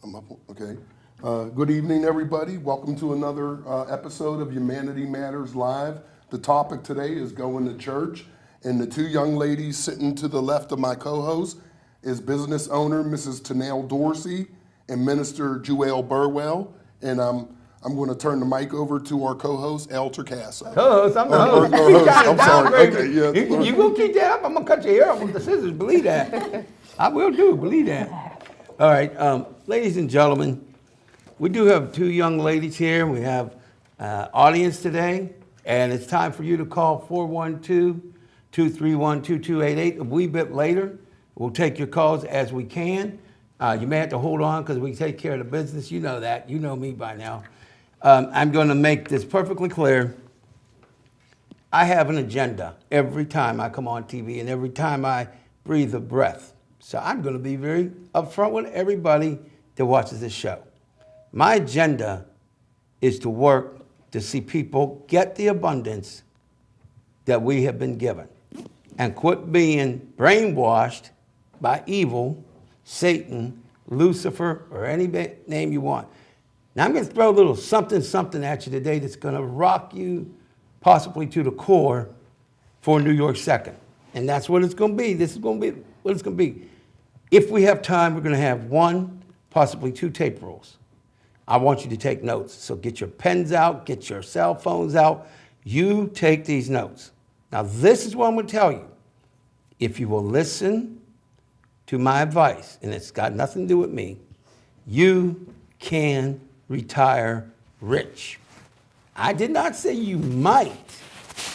Okay. Good evening, everybody. Welcome to another episode of Humanity Matters Live. The topic today is going to church, and the two young ladies sitting to the left of my co-host is business owner Mrs. Tanel Dorsey and Minister Jewel Burwell. And I'm going to turn the mic over to our co-host, El Torcaso. Co-host, I'm the host. I'm sorry. Okay, yeah. You gonna keep that up? I'm gonna cut your hair off with the scissors. Believe that. I will do. Believe that. All right, ladies and gentlemen, we do have two young ladies here. We have audience today, and it's time for you to call 412-231-2288. A wee bit later, we'll take your calls as we can. You may have to hold on because we take care of the business. You know that. You know me by now. I'm going to make this perfectly clear. I have an agenda every time I come on TV and every time I breathe a breath. So I'm going to be very upfront with everybody that watches this show. My agenda is to work to see people get the abundance that we have been given and quit being brainwashed by evil, Satan, Lucifer, or any name you want. Now I'm going to throw a little something at you today that's going to rock you possibly to the core for New York 2nd. And that's what it's going to be. This is going to be what it's going to be. If we have time, we're going to have one, possibly two tape rolls. I want you to take notes. So get your pens out, get your cell phones out. You take these notes. Now this is what I'm going to tell you. If you will listen to my advice, and it's got nothing to do with me, you can retire rich. I did not say you might.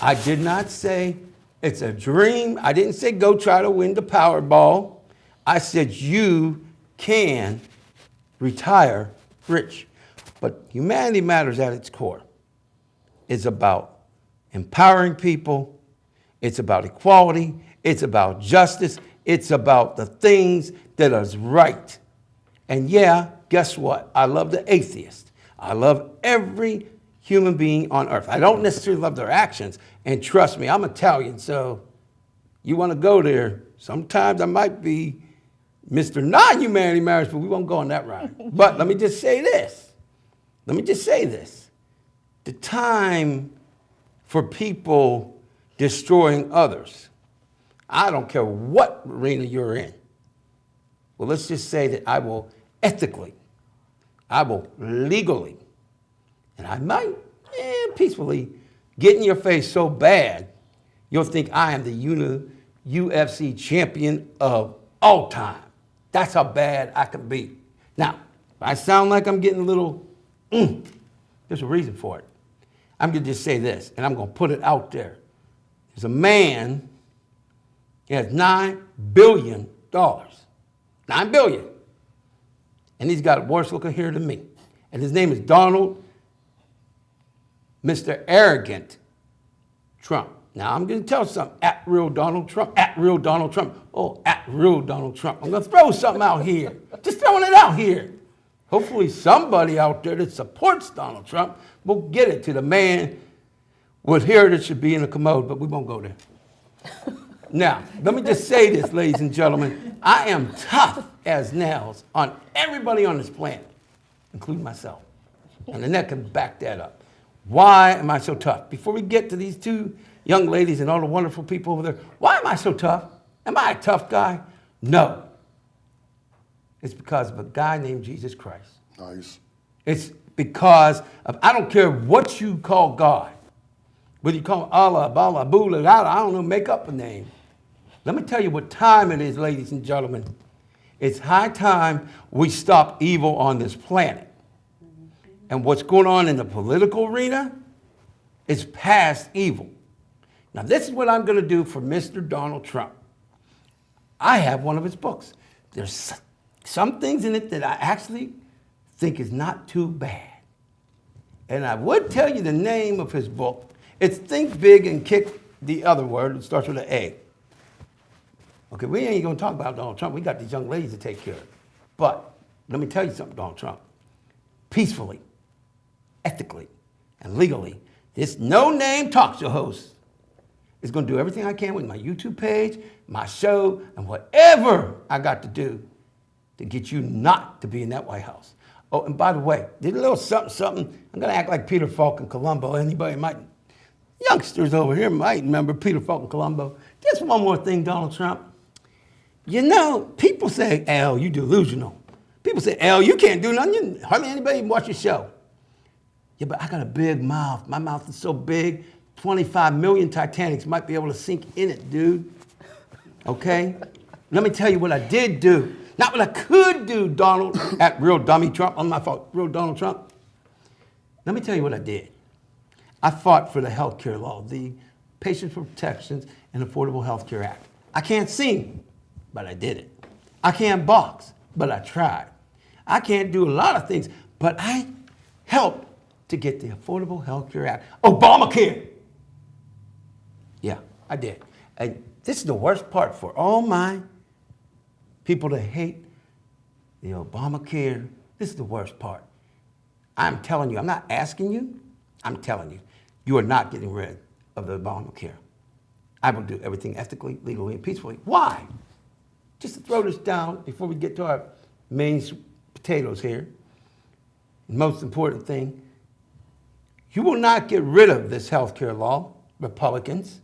I did not say it's a dream. I didn't say go try to win the Powerball. I said you can retire rich. But Humanity Matters at its core is about empowering people. It's about equality. It's about justice. It's about the things that are right. And yeah, guess what? I love the atheist. I love every human being on earth. I don't necessarily love their actions. And trust me, I'm Italian, so you want to go there. Sometimes I might be Mr. Non-Humanity Matters, but we won't go on that route. But let me just say this. The time for people destroying others, I don't care what arena you're in. Well, let's just say that I will ethically, I will legally, and I might peacefully get in your face so bad, you'll think I am the UFC champion of all time. That's how bad I can be. Now, if I sound like I'm getting a little, there's a reason for it. I'm going to just say this, and I'm going to put it out there. There's a man, he has $9 billion. $9 billion. And he's got worse looking hair than me. And his name is Donald, Mr. Arrogant Trump. Now, I'm going to tell you something. At real Donald Trump. At real Donald Trump. Oh, at real Donald Trump. I'm going to throw something out here. Just throwing it out here. Hopefully somebody out there that supports Donald Trump will get it to the man with hair that should be in a commode, but we won't go there. Now, let me just say this, ladies and gentlemen. I am tough as nails on everybody on this planet, including myself. And the neck can back that up. Why am I so tough? Before we get to these two young ladies and all the wonderful people over there, why am I so tough? Am I a tough guy? No. It's because of a guy named Jesus Christ. Nice. It's because of, I don't care what you call God. Whether you call him Allah, Bala, Bula, I don't know, make up a name. Let me tell you what time it is, ladies and gentlemen. It's high time we stop evil on this planet. And what's going on in the political arena is past evil. Now, this is what I'm going to do for Mr. Donald Trump. I have one of his books. There's some things in it that I actually think is not too bad. And I would tell you the name of his book. It's Think Big and Kick the Other Word. It starts with an A. Okay, we ain't going to talk about Donald Trump. We got these young ladies to take care of. But let me tell you something, Donald Trump. Peacefully, ethically, and legally, this no-name talk show host is going to do everything I can with my YouTube page, my show, and whatever I got to do to get you not to be in that White House. Oh, and by the way, did a little something. I'm going to act like Peter Falk in Columbo. Youngsters over here might remember Peter Falk in Columbo. Just one more thing, Donald Trump. You know, people say, Al, you delusional. People say, Al, you can't do nothing. Hardly anybody even watch your show. Yeah, but I got a big mouth. My mouth is so big, 25 million Titanics might be able to sink in it, dude. Okay? Let me tell you what I did do. Not what I could do, Donald, at real dummy Trump, on my fault, real Donald Trump. Let me tell you what I did. I fought for the health care law, the Patients Protections and Affordable Health Care Act. I can't sing, but I did it. I can't box, but I tried. I can't do a lot of things, but I helped to get the Affordable Health Care Act, Obamacare. Yeah, I did. And this is the worst part for all my people that hate the Obamacare. This is the worst part. I'm telling you, I'm not asking you, I'm telling you, you are not getting rid of the Obamacare. I will do everything ethically, legally, and peacefully. Why? Just to throw this down before we get to our main potatoes here. Most important thing, you will not get rid of this health care law, Republicans.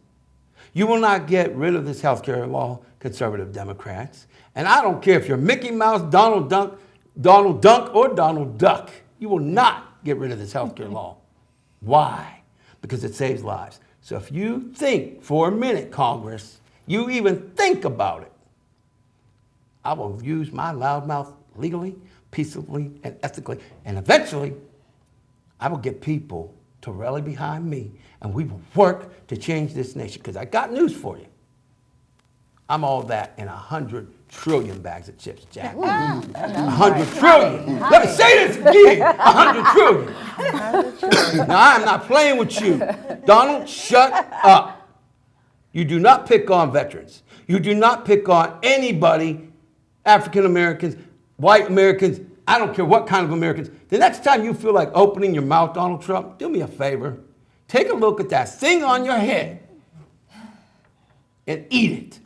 You will not get rid of this health care law, conservative Democrats. And I don't care if you're Mickey Mouse, Donald Duck, or Donald Duck. You will not get rid of this health care law. Why? Because it saves lives. So if you think for a minute, Congress, you even think about it, I will use my loud mouth legally, peaceably, and ethically. And eventually, I will get people to rally behind me, and we will work to change this nation. Because I got news for you. I'm all that in 100 trillion bags of chips, Jack. 100 trillion. Let me say this again. 100 trillion. Now, I'm not playing with you. Donald, shut up. You do not pick on veterans. You do not pick on anybody, African Americans, white Americans, I don't care what kind of Americans. The next time you feel like opening your mouth, Donald Trump, do me a favor. Take a look at that thing on your head and eat it.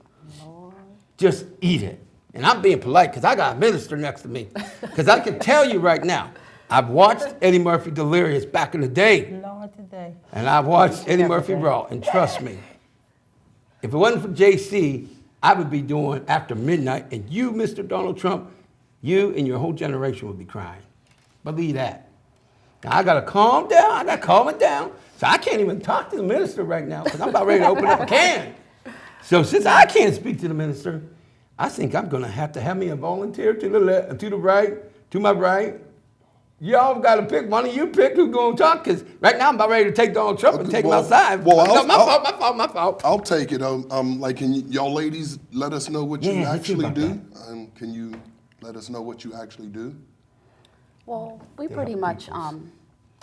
Just eat it. And I'm being polite because I got a minister next to me. Because I can tell you right now, I've watched Eddie Murphy Delirious back in the day. Lord, today. And I've watched Eddie Murphy Raw. And trust me, if it wasn't for JC, I would be doing After Midnight. And you, Mr. Donald Trump, you and your whole generation would be crying. Believe that. Now, I got to calm down. I got to calm it down. So I can't even talk to the minister right now because I'm about ready to open up a can. So since I can't speak to the minister, I think I'm going to have me a volunteer to the left, to the right, to my right. Y'all got to pick one of you pick who's going to talk because right now I'm about ready to take Donald Trump and take him outside. Well, my fault. I'll take it. Like, can y'all ladies let us know what you actually do? Can you let us know what you actually do? Well, we pretty much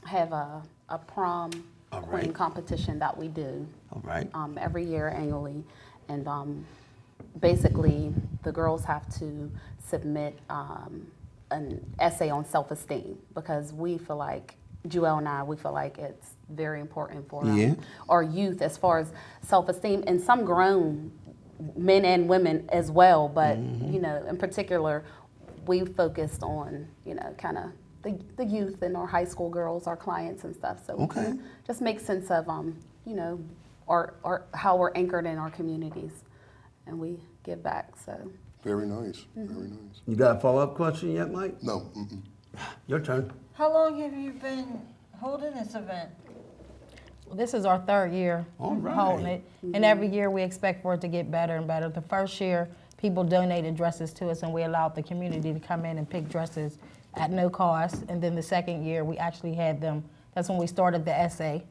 have a prom queen competition that we do every year annually. And basically, the girls have to submit an essay on self-esteem because we feel like, Joelle and I, we feel like it's very important for our youth as far as self-esteem, and some grown men and women as well. But, you know, in particular, we focused on, you know, kind of the youth and our high school girls, our clients and stuff. So we can just make sense of, you know, our how we're anchored in our communities, and we give back. So very nice, very nice. You got a follow-up question yet, Mike? No. Your turn. How long have you been holding this event? Well, this is our third year holding it, and every year we expect for it to get better and better. The first year, people donated dresses to us, and we allowed the community to come in and pick dresses at no cost. And then the second year, we actually had them. That's when we started the essay,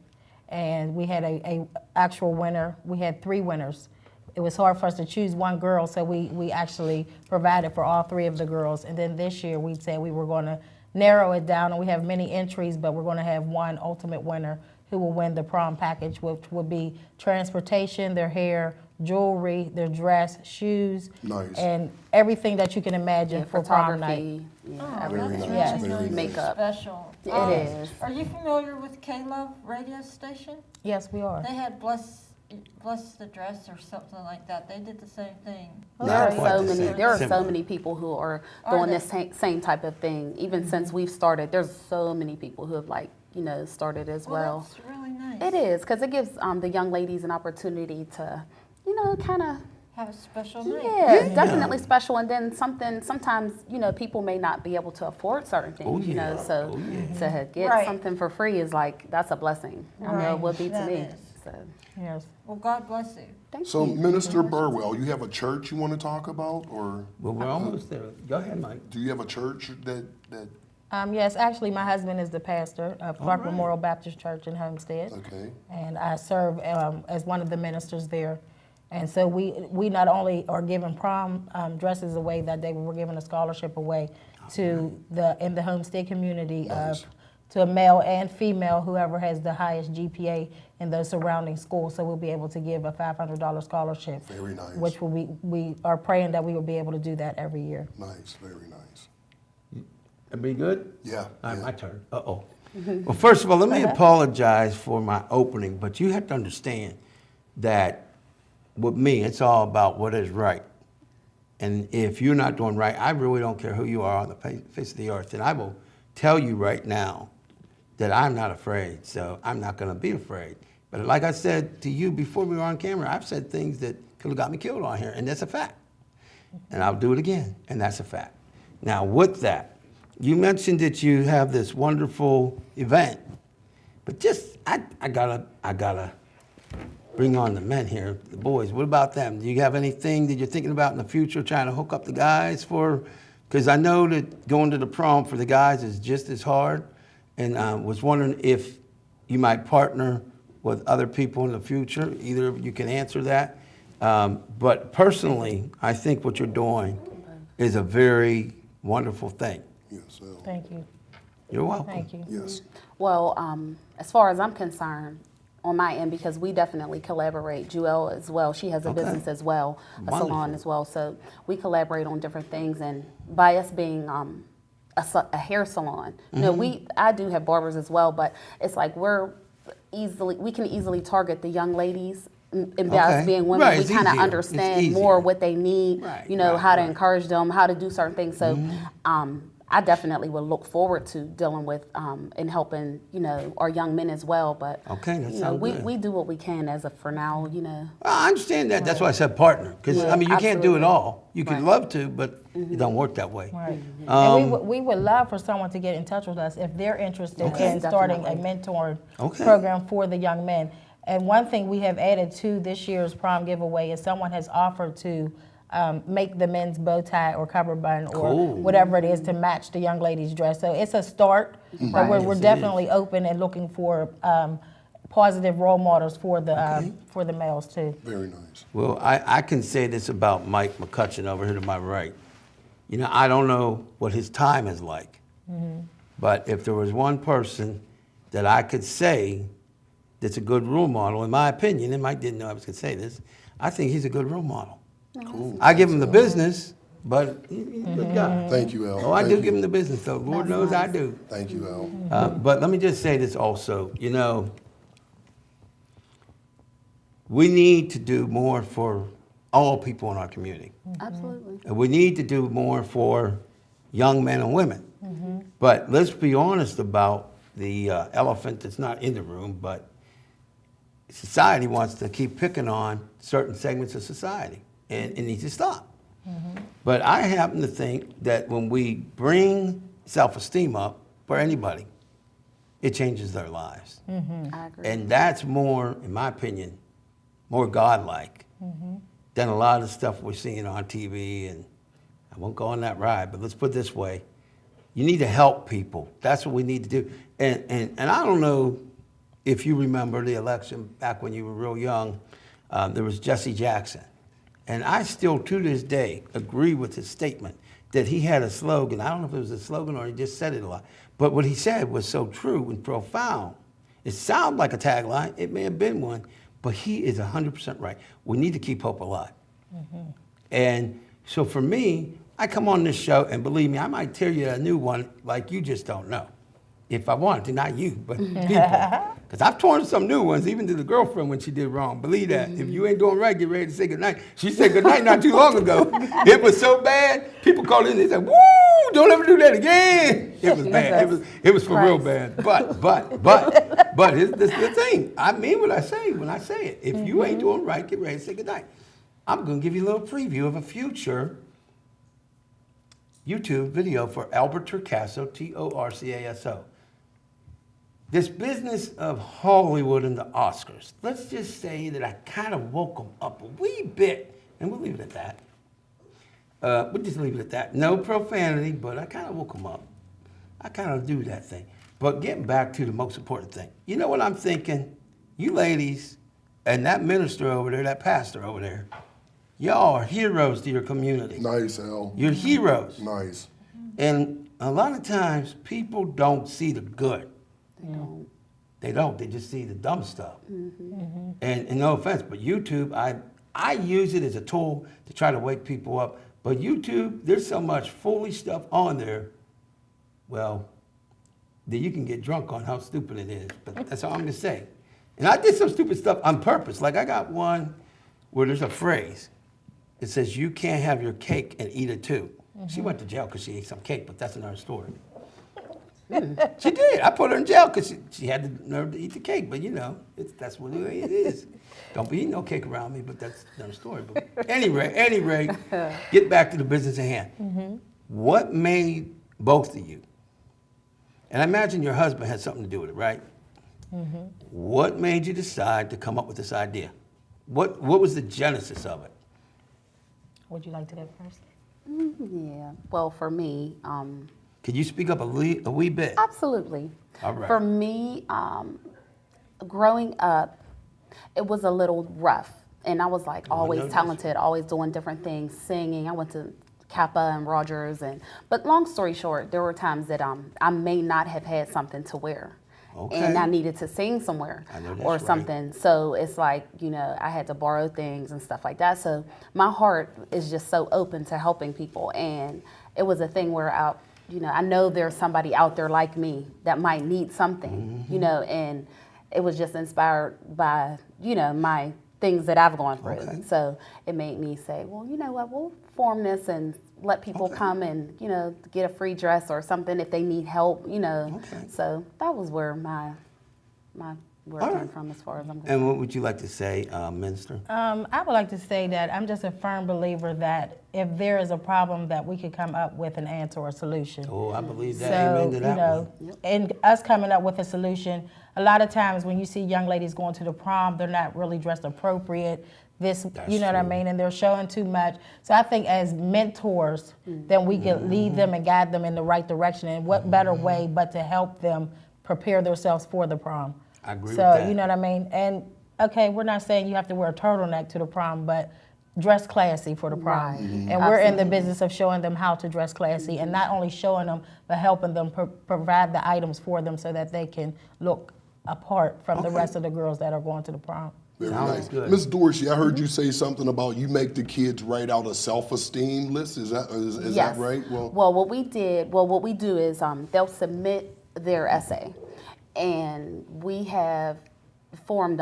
and we had a actual winner. We had 3 winners. It was hard for us to choose one girl, so we actually provided for all 3 of the girls. And then this year, we said we were going to narrow it down, and we have many entries, but we're going to have one ultimate winner who will win the prom package, which will be transportation, their hair, jewelry, their dress, shoes, and everything that you can imagine for prom night. Yes, makeup. Special. It is. Are you familiar with K-Love radio station? Yes, we are. They had Bless bless the dress or something like that. They did the same thing. There are Not quite so the many. same. There are so Similar. many people who are Are doing they? this same type of thing. Even since we've started, there's so many people who have started as well. That's really nice. It is because it gives the young ladies an opportunity to, kind of. Have a special night. Yeah, definitely special. And then sometimes, people may not be able to afford certain things, Oh, yeah. so Oh, yeah. to get Right. something for free is that's a blessing. I know it would be to That me. is. So, Yes. Well, God bless you. thank So, you. Minister Burwell, you have a church you want to talk about, or Well, we're almost there. Go ahead, Mike. do you have a church that Yes, actually, my husband is the pastor of Clark right. Memorial Baptist Church in Homestead. okay? And I serve as one of the ministers there. And so we not only are giving prom dresses away that day, but we're giving a scholarship away to in the Homestead community Nice. to a male and female, whoever has the highest GPA in those surrounding schools. So we'll be able to give a $500 scholarship. Very nice. Which we are praying that we will be able to do that every year. Nice, very nice. Everybody good? Yeah. All right, yeah. my turn. Uh-oh. Well, first of all, let me apologize for my opening, but you have to understand that with me, it's all about what is right. And if you're not doing right, I really don't care who you are on the face of the earth. And I will tell you right now that I'm not afraid, so I'm not going to be afraid. But like I said to you before we were on camera, I've said things that could have got me killed on here, and that's a fact. And I'll do it again, and that's a fact. Now, with that, you mentioned that you have this wonderful event, but just I gotta bring on the men here, the boys. What about them? Do you have anything that you're thinking about in the future, trying to hook up the guys for? Because I know that going to the prom for the guys is just as hard, and I was wondering if you might partner with other people in the future. Either of you can answer that. But personally, I think what you're doing is a very wonderful thing. Yes, well, Thank you. You're welcome. Thank you. yes. Well, as far as I'm concerned, on my end, because we definitely collaborate. Jewel as well. She has a Okay. business as well, a Wonderful. salon as well. So we collaborate on different things. And by us being a hair salon, I do have barbers as well, but it's like we can easily target the young ladies. And by Okay. us being women, Right, we it's kind of easier. understand It's more easier. what they need, Right, how to right. encourage them, how to do certain things. So I definitely would look forward to dealing with and helping, our young men as well. But Okay, that sounds good. we do what we can as of for now, Well, I understand that. That's why I said partner. Because, Yeah, you can't do it absolutely. all. You could Right. love to, but it don't work that way. Right. And we would love for someone to get in touch with us if they're interested Okay. in starting a Definitely. mentoring Okay. program for the young men. And one thing we have added to this year's prom giveaway is someone has offered to make the men's bow tie or cover bun or Cool. whatever it is to match the young lady's dress. So it's a start, but we're Yes, it definitely open and looking for positive role models for the males too. Very nice. Well, I can say this about Mike McCutcheon over here to my right. I don't know what his time is like, but if there was one person that I could say that's a good role model, in my opinion, and Mike didn't know I was going to say this, I think he's a good role model. Cool. I give him the business, but he's a good guy. Thank you, Al. Oh, I Thank do you. give him the business, though. Lord knows I do. Thank you, Al. But let me just say this also. We need to do more for all people in our community. Absolutely. And we need to do more for young men and women. But let's be honest about the elephant that's not in the room, but society wants to keep picking on certain segments of society, and it needs to stop. But I happen to think that when we bring self-esteem up for anybody, it changes their lives. I agree. And that's more, in my opinion, more godlike than a lot of the stuff we're seeing on TV. And I won't go on that ride, but let's put it this way. You need to help people. That's what we need to do. And I don't know if you remember the election back when you were real young. There was Jesse Jackson. And I still, to this day, agree with his statement that he had a slogan. I don't know if it was a slogan or he just said it a lot. But what he said was so true and profound. It sounded like a tagline. It may have been one. But he is 100% right. We need to keep hope alive. And so for me, I come on this show, and believe me, I might tell you a new one like you just don't know. If I wanted to, not you, but people. Because I've torn some new ones, even to the girlfriend when she did wrong. Believe that. If you ain't doing right, get ready to say goodnight. She said goodnight not too long ago. It was so bad, people called in and said, woo, don't ever do that again. It was bad. It was for real bad. But here's the thing. I mean what I say when I say it. If you ain't doing right, get ready to say goodnight. I'm going to give you a little preview of a future YouTube video for Albert Torcaso, Torcaso. This business of Hollywood and the Oscars, let's just say that I kind of woke them up a wee bit, and we'll leave it at that. We'll just leave it at that. No profanity, but I kind of woke them up. I kind of do that thing. But getting back to the most important thing, you know what I'm thinking? You ladies and that minister over there, that pastor over there, y'all are heroes to your community. Nice, Al. You're heroes. Nice. And a lot of times, people don't see the good. They don't. They just see the dumb stuff. And no offense, but YouTube, I use it as a tool to try to wake people up. But YouTube, there's so much foolish stuff on there, well, that you can get drunk on how stupid it is. But that's all I'm going to say. And I did some stupid stuff on purpose. Like I got one where there's a phrase. It says, you can't have your cake and eat it too. She went to jail because she ate some cake, but that's another story. She did. I put her in jail because she had the nerve to eat the cake. But, you know, that's what it is. Don't be eating no cake around me, but that's another story. But anyway, get back to the business at hand. What made both of you, and I imagine your husband had something to do with it, right? What made you decide to come up with this idea? What was the genesis of it? Would you like to go first? Yeah. Well, for me, Could you speak up a wee bit? absolutely. All right. For me, growing up, it was a little rough. And I was like always noticed. talented, always doing different things, singing. I went to Kappa and Rogers. But long story short, there were times that I may not have had something to wear. Okay. And I needed to sing somewhere I know that's or right. something. So it's like, you know, I had to borrow things and stuff like that. So my heart is just so open to helping people. And it was a thing where I know there's somebody out there like me that might need something, you know, and it was just inspired by, you know, my things that I've gone through. Okay. So it made me say, well, you know what, we'll form this and let people come and, you know, get a free dress or something if they need help, you know. Okay. So that was where where it All came right. from as far as I'm concerned. And what would you like to say, Minister? I would like to say that I'm just a firm believer that if there is a problem, that we could come up with an answer or a solution. Oh, I believe that. So, Amen to that you know, and us coming up with a solution, a lot of times when you see young ladies going to the prom, they're not really dressed appropriate. That's You know what I true. mean? And they're showing too much. So I think as mentors, then we can lead them and guide them in the right direction. And what better way but to help them prepare themselves for the prom? I agree So, with that. you know what I mean? And, okay, we're not saying you have to wear a turtleneck to the prom, but dress classy for the prom. Right. And we're in the business of showing them how to dress classy, and not only showing them, but helping them provide the items for them so that they can look apart from the rest of the girls that are going to the prom. Very Sounds nice. good. Miss Dorsey, I heard you say something about you make the kids write out a self-esteem list. Is that Yes. right? Well, what we do is they'll submit their essay, and we have formed.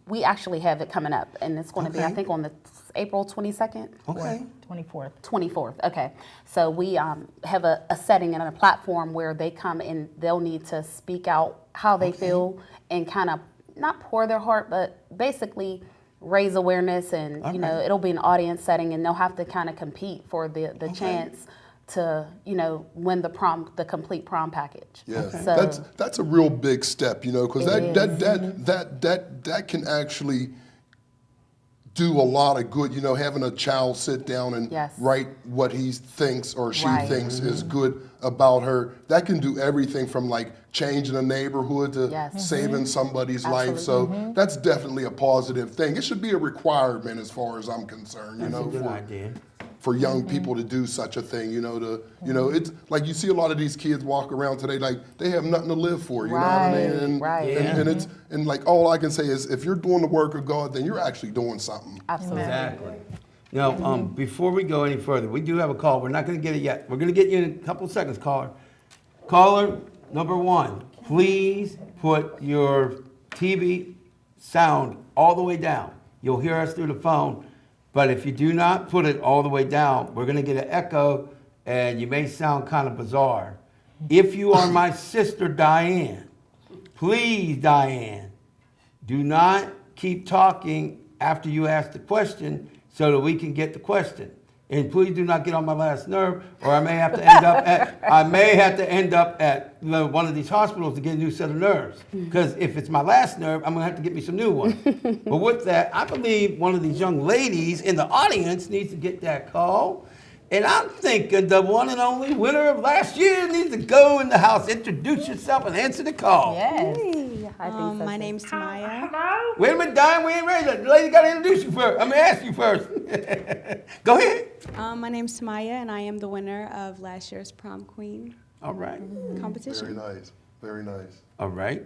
We actually have it coming up, and it's going to be, I Okay. think, on the April 22nd. Okay. 24th. 24th, okay. So we have a setting and a platform where they come and they'll need to speak out how they feel and kind of not pour their heart, but basically raise awareness, and you know, it'll be an audience setting, and they'll have to kind of compete for the chance to, you know, win the complete prom package. Yeah, So that's a real big step, you know, because that can actually do a lot of good, you know, having a child sit down and Yes. write what he thinks or she Right. thinks is good about her. That can do everything from like changing a neighborhood to Yes. saving somebody's life. So that's definitely a positive thing. It should be a requirement as far as I'm concerned, you That's know, a good idea. for young people to do such a thing, you know, it's like you see a lot of these kids walk around today like they have nothing to live for, you know what I mean? And, Right. and like all I can say is if you're doing the work of God, then you're actually doing something. absolutely. Exactly. Now, before we go any further, we do have a call. We're not going to get it yet. We're going to get you in a couple of seconds, caller. Caller number 1. please put your TV sound all the way down. You'll hear us through the phone, but if you do not put it all the way down, we're gonna get an echo and you may sound kind of bizarre. If you are my sister Diane, please, Diane, do not keep talking after you ask the question so that we can get the question. And please do not get on my last nerve, or I may have to end up at one of these hospitals to get a new set of nerves. Because if it's my last nerve, I'm gonna have to get me some new ones. But with that, I believe one of these young ladies in the audience needs to get that call. And I'm thinking the one and only winner of last year needs to go in the house, introduce yourself, and answer the call. Yes. I think so My too. name's Tamaya. Hello? Wait a minute, Diane, we ain't ready. The lady got to introduce you first. I'm going to ask you first. Go ahead. My name's Tamaya, and I am the winner of last year's prom queen All right. competition. Very nice, very nice. All right.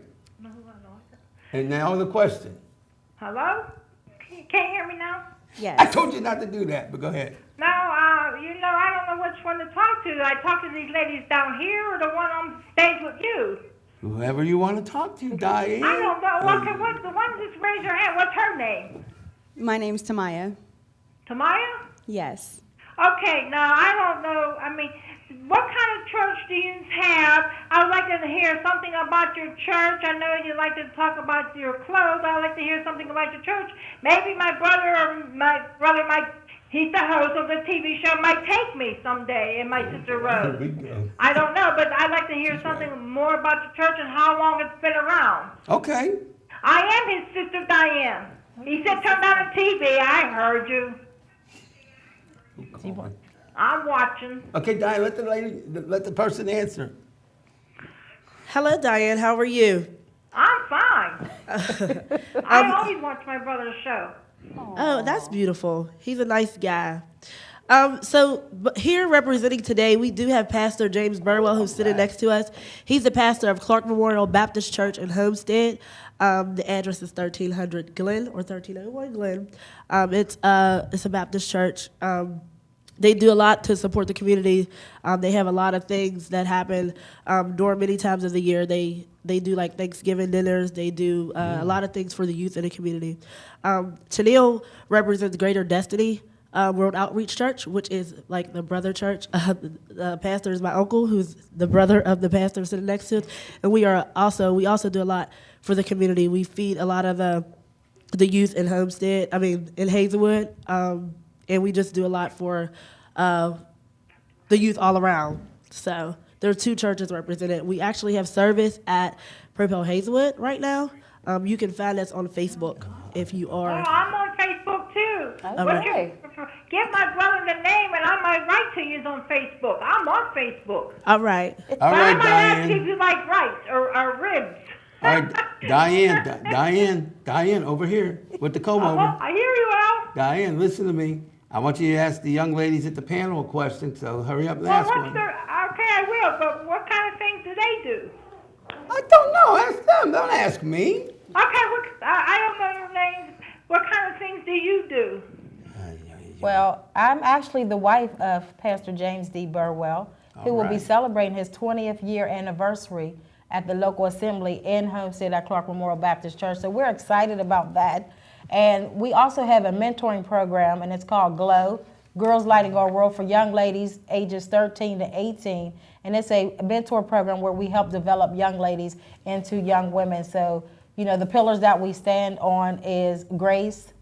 And now the question. Hello? Can you hear me now? Yes. I told you not to do that, but go ahead. No, I don't know which one to talk to. I talk to these ladies down here or the one on stage with you. Whoever you want to talk to, Diane. I don't know. What the one just raised her hand. What's her name? My name's Tamaya. Tamaya? Yes. Okay, now I don't know. I mean, what kind of church do you have? I would like to hear something about your church. I know you like to talk about your clothes. I would like to hear something about your church. Maybe my brother might, he's the host of the TV show, might take me someday in my sister Rose. Here we go. I don't know, but I'd like to hear something more about the church and how long it's been around. Okay. I am his sister Diane. He said turn down the TV. I heard you. I'm watching. Okay, Diane, let the person answer. Hello, Diane. How are you? I'm fine. I always watch my brother's show. Oh, that's beautiful. He's a nice guy. But here representing today, we do have Pastor James Burwell, who's sitting next to us. He's the pastor of Clark Memorial Baptist Church in Homestead. The address is 1300 Glen or 1301 Glen. It's a Baptist church. They do a lot to support the community. They have a lot of things that happen during many times of the year. They do like Thanksgiving dinners. They do a lot of things for the youth in the community. Chanel represents Greater Destiny World Outreach Church, which is like the brother church. The pastor is my uncle, who's the brother of the pastor sitting next to us. And we also do a lot for the community. We feed a lot of the youth in in Hazelwood. And we just do a lot for the youth all around. So there are two churches represented. We actually have service at Purple Hazelwood right now. You can find us on Facebook if you Oh, are. I'm on Facebook too. Okay. Give my brother the name and I might write to you on Facebook. I'm on Facebook. All right. All But I right, might ask you if Diane. you like rice or ribs. All right, Diane, over here with the comb over. I hear you, Al. Diane, listen to me. I want you to ask the young ladies at the panel a question, so hurry up and ask one. Okay, I will, but what kind of things do they do? I don't know. Ask them. Don't ask me. Okay, I don't know your names. What kind of things do you do? Well, I'm actually the wife of Pastor James D. Burwell, who will be right. celebrating his 20th year anniversary at the local assembly in Homestead at Clark Memorial Baptist Church. So we're excited about that. And we also have a mentoring program, and it's called GLOW, Girls Lighting Our World, for young ladies ages 13 to 18. And it's a mentor program where we help develop young ladies into young women. So, the pillars that we stand on is grace,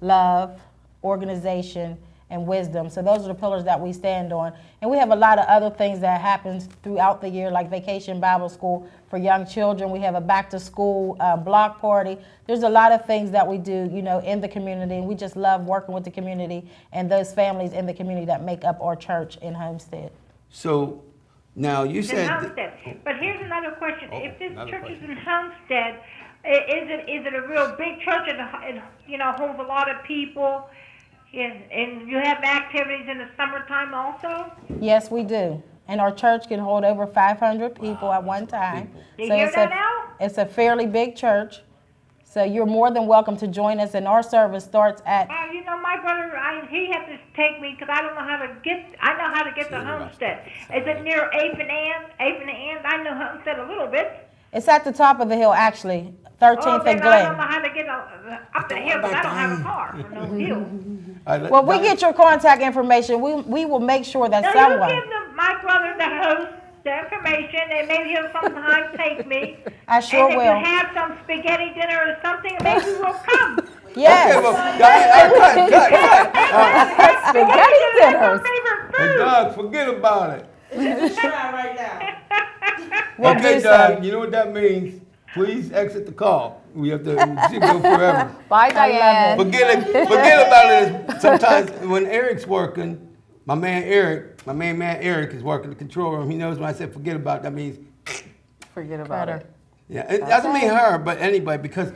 love, organization, and wisdom. So those are the pillars that we stand on. And we have a lot of other things that happens throughout the year, like Vacation Bible School for young children. We have a back to school block party. There's a lot of things that we do, in the community. And we just love working with the community and those families in the community that make up our church in Homestead. So now you In said. Homestead. But here's another question. Oh, If this another church question. is in Homestead, is it a real big church and holds a lot of people? And you have activities in the summertime also? Yes, we do. And our church can hold over 500 people at one time. You hear that now? It's a fairly big church. So you're more than welcome to join us. And our service starts at My brother, he had to take me because I don't know how to get. I know how to get to Homestead. Is it near Ape and Ann? I know Homestead a little bit. It's at the top of the hill, actually, 13th then and I don't know Glen. how to get up the hill because I don't have a car for no hill. Well, we get your contact information. We will make sure that Now you someone. give my brother the host the information, and maybe he'll sometime take me. I sure and if will. you have some spaghetti dinner or something, maybe we'll come. Yes. Okay, well, cut. Spaghetti That's our dinners. favorite Hey, food. Doug, forget about it. Try right now. We'll Okay, do Doug, so. you know what that means? Please exit the call. We have to go forever. Bye, Diane. Forget about it. Sometimes when Eric's working, my main man Eric is working the control room. He knows when I say forget about it, that means Forget about Better. it. yeah. It doesn't mean her, but anybody, because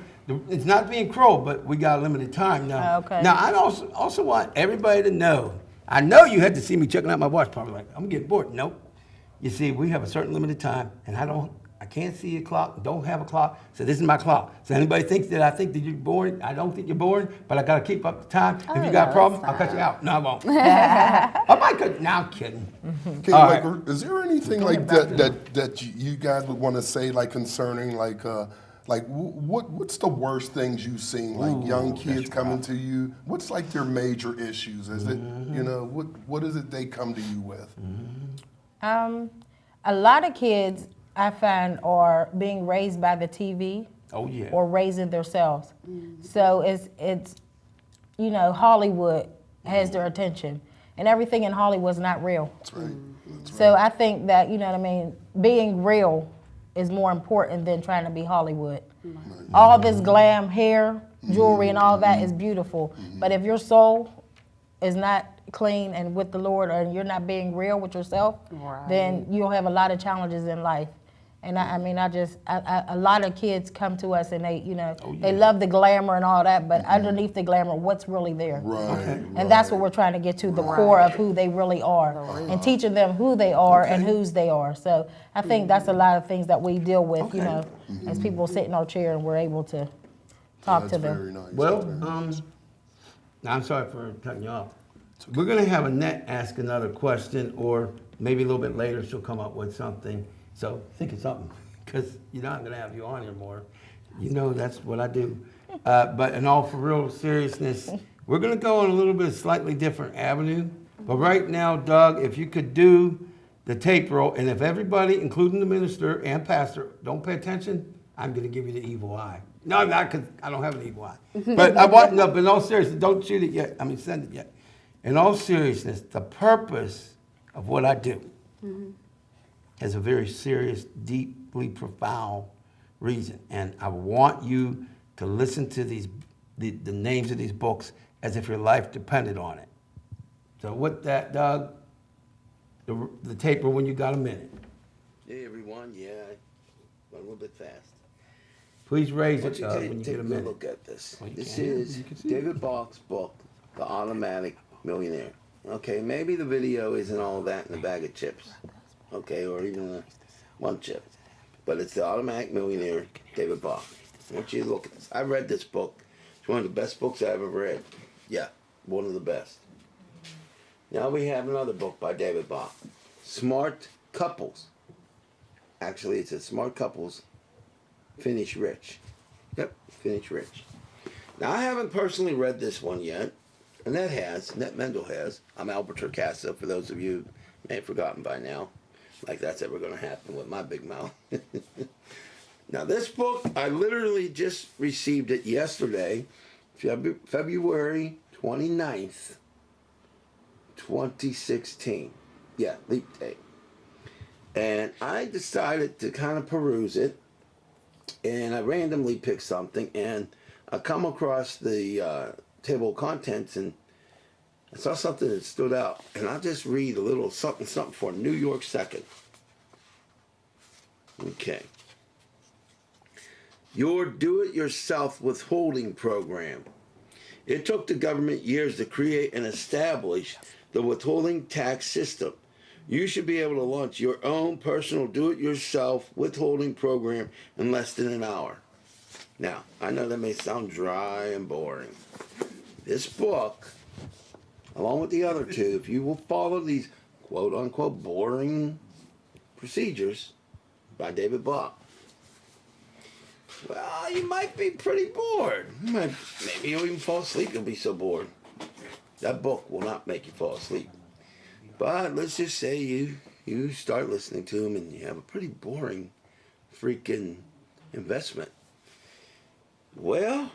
it's not being cruel, but we got a limited time now. Okay. Now I also want everybody to know. I know you had to see me checking out my watch, probably like I'm getting bored. Nope. You see, we have a certain limited time, and I can't see a clock, don't have a clock, so this is my clock. So anybody thinks that I think that you're boring, I don't think you're boring, but I gotta keep up the time. If you got a problem, I'll cut you out. No, I won't. I might cut, no, I'm kidding. Okay, All like, right. is there anything like that you guys would want to say, like concerning, what's the worst things you've seen, like young kids coming to you? What's like their major issues? Is it, what is it they come to you with? A lot of kids I find are being raised by the TV. Oh yeah. Or raising themselves. So it's Hollywood has their attention, and everything in Hollywood is not real. That's right. So I think that being real is more important than trying to be Hollywood. All this glam, hair, jewelry, and all that is beautiful, but if your soul is not clean and with the Lord, and you're not being real with yourself, then you'll have a lot of challenges in life. And a lot of kids come to us and they love the glamour and all that, but underneath the glamour, what's really there? Right. And that's what we're trying to get to, the core of who they really are, and teaching them who they are and whose they are. So I think that's a lot of things that we deal with, as people sit in our chair and we're able to talk to them. Very nice. Well, I'm sorry for cutting you off. We're gonna have Annette ask another question, or maybe a little bit later she'll come up with something. So think of something, because I'm gonna have you on here more. That's what I do. But in all for real seriousness, we're gonna go on a little bit of slightly different avenue. But right now, Doug, if you could do the tape roll, and if everybody, including the minister and pastor, don't pay attention, I'm gonna give you the evil eye. No, I'm not, because I don't have an evil eye. But but in all seriousness, don't shoot it yet. Send it yet. In all seriousness, the purpose of what I do has a very serious, deeply profound reason. And I want you to listen to the names of these books as if your life depended on it. So with that, Doug, the tape roll when you got a minute. Hey everyone, I went a little bit fast. Please raise Why it don't you when you take get a a minute. look at this. Well, you This can. is You can see David Bach's book, The Automatic Millionaire. Okay, maybe the video isn't all that in a bag of chips. Okay, or even one chip. But it's The Automatic Millionaire, David Bach. I want you to look at this. I read this book. It's one of the best books I've ever read. Yeah, one of the best. Now we have another book by David Bach, Smart Couples. Actually, it says Smart Couples Finish Rich. Yep, Finish Rich. Now, I haven't personally read this one yet. Annette Mendel has. I'm Albert Torcaso, for those of you who may have forgotten by now. Like that's ever going to happen with my big mouth. Now, this book, I literally just received it yesterday, February 29th, 2016. Yeah, leap day. And I decided to kind of peruse it, and I randomly picked something, and I come across the table of contents, and I saw something that stood out, and I'll just read a little something for New York Second. Okay. Your do-it-yourself withholding program. It took the government years to create and establish the withholding tax system. You should be able to launch your own personal do-it-yourself withholding program in less than an hour. Now, I know that may sound dry and boring. This book, along with the other two, if you will follow these quote-unquote boring procedures by David Bach, Well, you might be pretty bored. Maybe you'll even fall asleep. You'll be so bored. That book will not make you fall asleep. But let's just say you start listening to him and you have a pretty boring freaking investment. Well,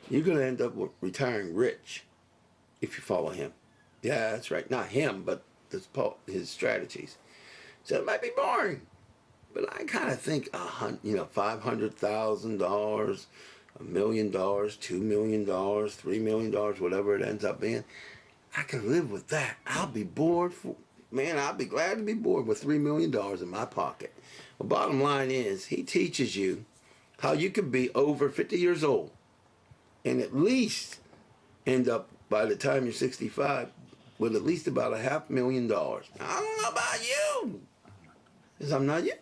you're going to end up retiring rich if you follow him. Yeah, that's right. Not him, but his strategies. So it might be boring. But I kind of think, $500,000, $1 million, $2 million, $3 million, whatever it ends up being, I can live with that. I'll be bored. I'll be glad to be bored with $3 million in my pocket. The bottom line is, he teaches you how you could be over 50 years old and at least end up, by the time you're 65, with at least about $500,000. I don't know about you, because I'm not you.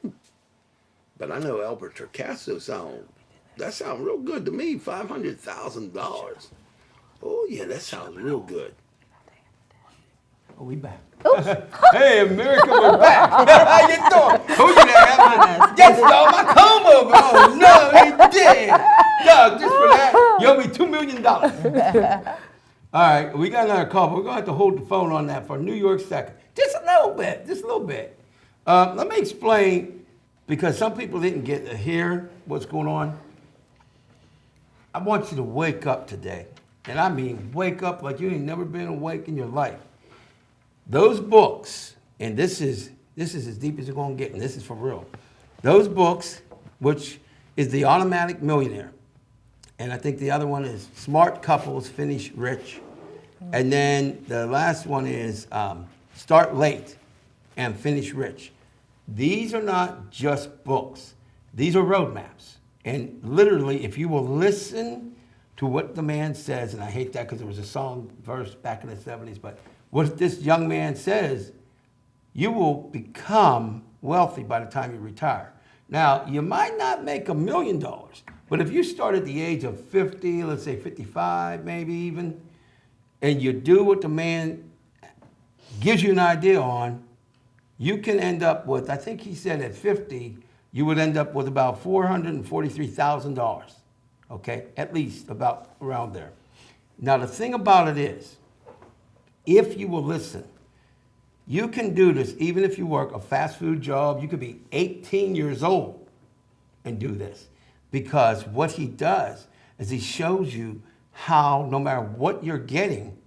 But I know Albert Torcaso sounds real good to me. $500,000. Oh yeah, that sounds real good. Oh, we back. Hey, America, we're back. How you doing? Who you there? Yes, y'all, my comb over. Oh, no, he did. Doug, just for that, you owe me $2 million. All right, we got another call, but we're going to have to hold the phone on that for New York second. Just a little bit. Let me explain, because some people didn't get to hear what's going on. I want you to wake up today. And I mean wake up like you ain't never been awake in your life. Those books, and this is as deep as you're going to get, and this is for real. Those books, which is The Automatic Millionaire, and I think the other one is Smart Couples Finish Rich, and then the last one is Start Late and Finish Rich. These are not just books. These are roadmaps. And literally, if you will listen to what the man says, and I hate that because there was a song verse back in the 70s, but what this young man says, you will become wealthy by the time you retire. Now, you might not make $1 million, but if you start at the age of 50, let's say 55 maybe even, and you do what the man gives you an idea on, you can end up with, I think he said at 50, you would end up with about $443,000, okay? At least about around there. Now, the thing about it is, if you will listen, you can do this even if you work a fast food job. You could be 18 years old and do this, because what he does is he shows you how no matter what you're getting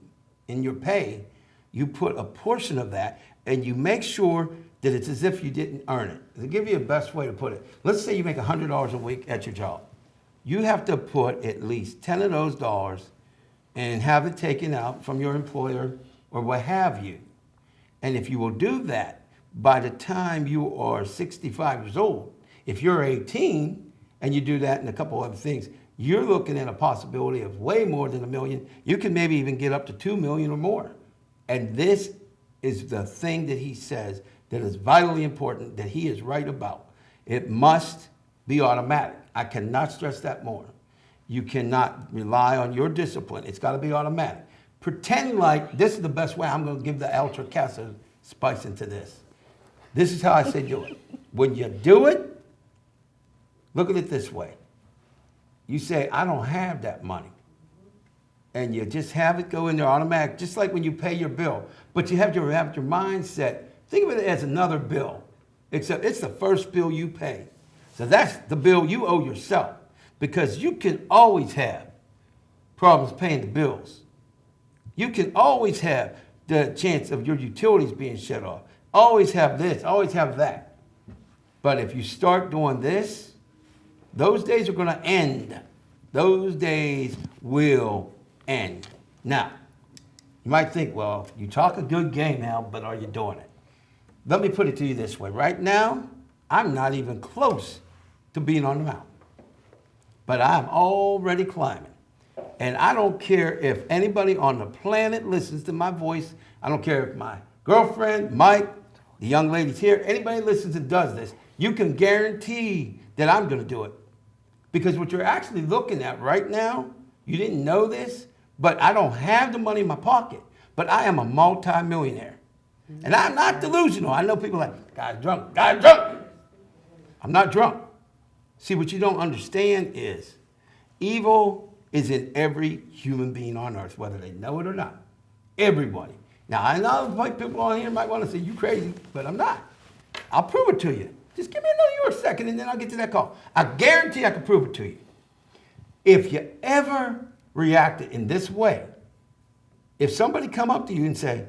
in your pay, you put a portion of that and you make sure that it's as if you didn't earn it. To give you a best way to put it, let's say you make $100 a week at your job. You have to put at least 10 of those dollars and have it taken out from your employer or what have you. And if you will do that, by the time you are 65 years old, if you're 18 and you do that and a couple other things, you're looking at a possibility of way more than $1 million. You can maybe even get up to $2 million or more. And this is the thing that he says that is vitally important, that he is right about. It must be automatic. I cannot stress that more. You cannot rely on your discipline. It's got to be automatic. Pretend like this is the best way. I'm going to give the El Torcaso spice into this. This is how I say do it. When you do it, look at it this way. You say, I don't have that money. And you just have it go in there automatic, just like when you pay your bill. But you have your mindset. Think of it as another bill, except it's the first bill you pay. So that's the bill you owe yourself, because you can always have problems paying the bills. You can always have the chance of your utilities being shut off. Always have this, always have that. But if you start doing this, those days are going to end. Those days will end. Now, you might think, well, you talk a good game now, but are you doing it? Let me put it to you this way. Right now, I'm not even close to being on the mountain. But I'm already climbing. And I don't care if anybody on the planet listens to my voice. I don't care if my girlfriend, Mike, the young ladies here, anybody listens and does this. You can guarantee that I'm going to do it. Because what you're actually looking at right now, you didn't know this, but I don't have the money in my pocket. But I am a multi-millionaire. And I'm not delusional. I know people are like, guy's drunk. I'm not drunk. See, what you don't understand is evil is in every human being on earth, whether they know it or not. Everybody. Now, I know like people on here might want to say, you crazy, but I'm not. I'll prove it to you. Just give me a second and then I'll get to that call. I guarantee I can prove it to you. If you ever reacted in this way, if somebody come up to you and say,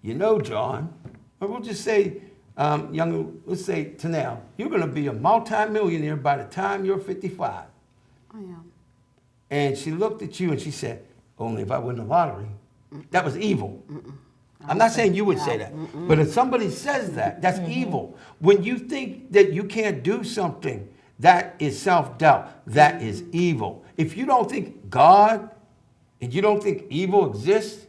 you know, John, or we'll just say, let's say Tanel, you're going to be a multimillionaire by the time you're 55. I am. And she looked at you and she said, only if I win the lottery. That was evil. I'm not saying you would say that, but if somebody says that, that's evil. When you think that you can't do something, that is self-doubt. That is evil. If you don't think God and you don't think evil exists,